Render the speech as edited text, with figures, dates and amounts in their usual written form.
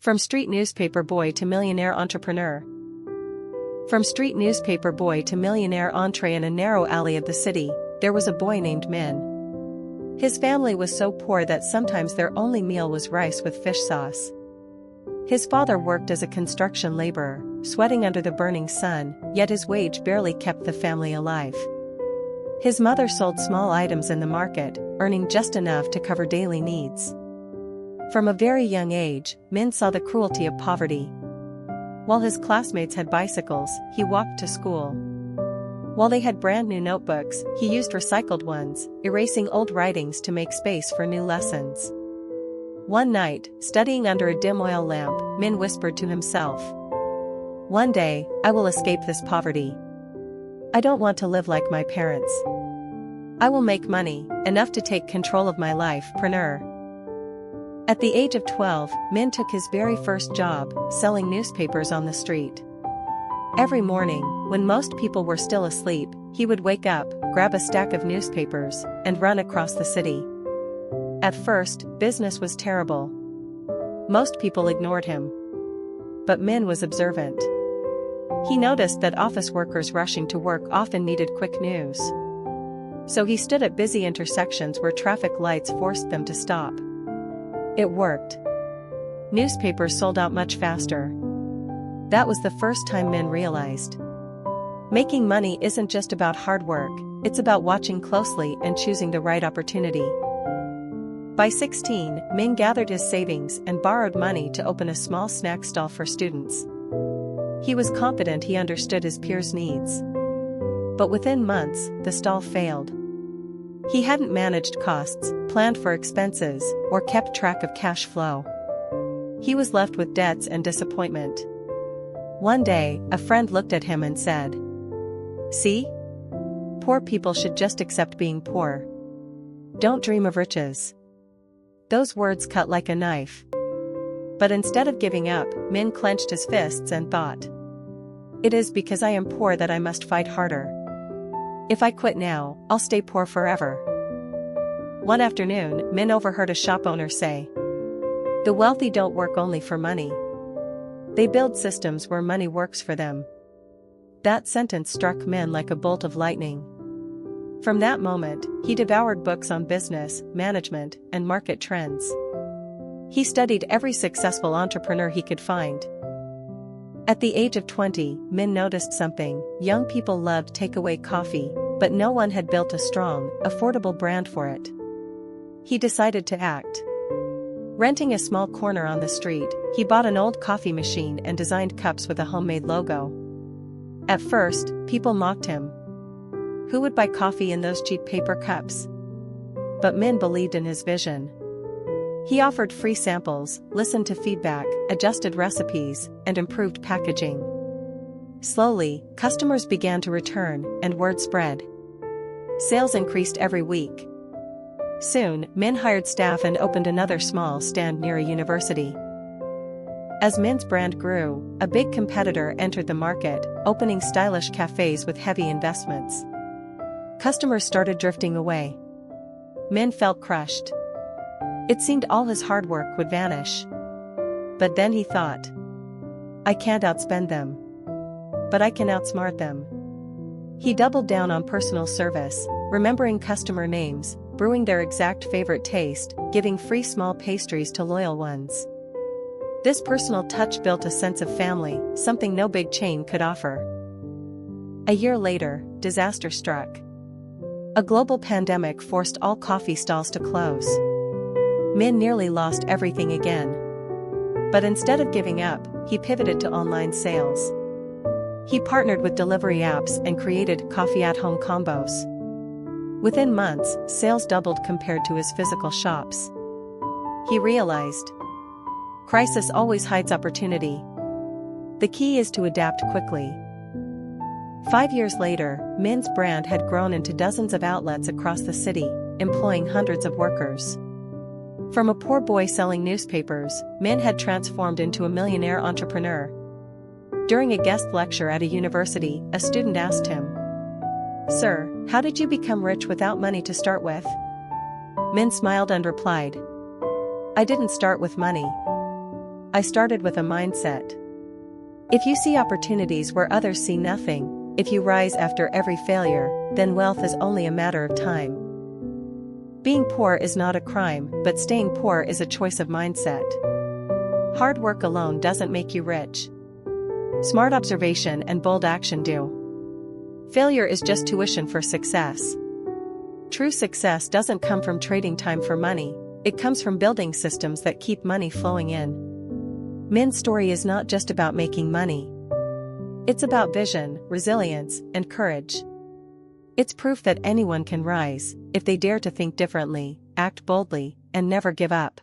From street newspaper boy to millionaire entrepreneur. From street newspaper boy to millionaire entree in a narrow alley of the city, there was a boy named Min. His family was so poor that sometimes their only meal was rice with fish sauce. His father worked as a construction laborer, sweating under the burning sun, yet his wage barely kept the family alive. His mother sold small items in the market, earning just enough to cover daily needs. From a very young age, Min saw the cruelty of poverty. While his classmates had bicycles, he walked to school. While they had brand new notebooks, he used recycled ones, erasing old writings to make space for new lessons. One night, studying under a dim oil lamp, Min whispered to himself, "One day, I will escape this poverty. I don't want to live like my parents. I will make money, enough to take control of my life." At the age of 12, Min took his very first job, selling newspapers on the street. Every morning, when most people were still asleep, he would wake up, grab a stack of newspapers, and run across the city. At first, business was terrible. Most people ignored him. But Min was observant. He noticed that office workers rushing to work often needed quick news. So he stood at busy intersections where traffic lights forced them to stop. It worked. Newspapers sold out much faster. That was the first time Min realized. Making money isn't just about hard work, it's about watching closely and choosing the right opportunity. By 16, Min gathered his savings and borrowed money to open a small snack stall for students. He was confident he understood his peers' needs. But within months, the stall failed. He hadn't managed costs, planned for expenses, or kept track of cash flow. He was left with debts and disappointment. One day, a friend looked at him and said, "See? Poor people should just accept being poor. Don't dream of riches." Those words cut like a knife. But instead of giving up, Min clenched his fists and thought, "It is because I am poor that I must fight harder. If I quit now, I'll stay poor forever." One afternoon, Min overheard a shop owner say, "The wealthy don't work only for money. They build systems where money works for them." That sentence struck Min like a bolt of lightning. From that moment, he devoured books on business, management, and market trends. He studied every successful entrepreneur he could find. At the age of 20, Min noticed something: young people loved takeaway coffee, but no one had built a strong, affordable brand for it. He decided to act. Renting a small corner on the street, he bought an old coffee machine and designed cups with a homemade logo. At first, people mocked him. Who would buy coffee in those cheap paper cups? But Min believed in his vision. He offered free samples, listened to feedback, adjusted recipes, and improved packaging. Slowly, customers began to return, and word spread. Sales increased every week. Soon, Min hired staff and opened another small stand near a university. As Min's brand grew, a big competitor entered the market, opening stylish cafes with heavy investments. Customers started drifting away. Min felt crushed. It seemed all his hard work would vanish. But then he thought, "I can't outspend them. But I can outsmart them." He doubled down on personal service, remembering customer names, brewing their exact favorite taste, giving free small pastries to loyal ones. This personal touch built a sense of family, something no big chain could offer. A year later, disaster struck. A global pandemic forced all coffee stalls to close. Min nearly lost everything again. But instead of giving up, he pivoted to online sales. He partnered with delivery apps and created coffee-at-home combos. Within months, sales doubled compared to his physical shops. He realized, crisis always hides opportunity. The key is to adapt quickly. 5 years later, Min's brand had grown into dozens of outlets across the city, employing hundreds of workers. From a poor boy selling newspapers, Min had transformed into a millionaire entrepreneur. During a guest lecture at a university, a student asked him, "Sir, how did you become rich without money to start with?" Min smiled and replied, "I didn't start with money. I started with a mindset. If you see opportunities where others see nothing, if you rise after every failure, then wealth is only a matter of time. Being poor is not a crime, but staying poor is a choice of mindset. Hard work alone doesn't make you rich. Smart observation and bold action do. Failure is just tuition for success. True success doesn't come from trading time for money, it comes from building systems that keep money flowing in. Min's story is not just about making money. It's about vision, resilience, and courage. It's proof that anyone can rise, if they dare to think differently, act boldly, and never give up.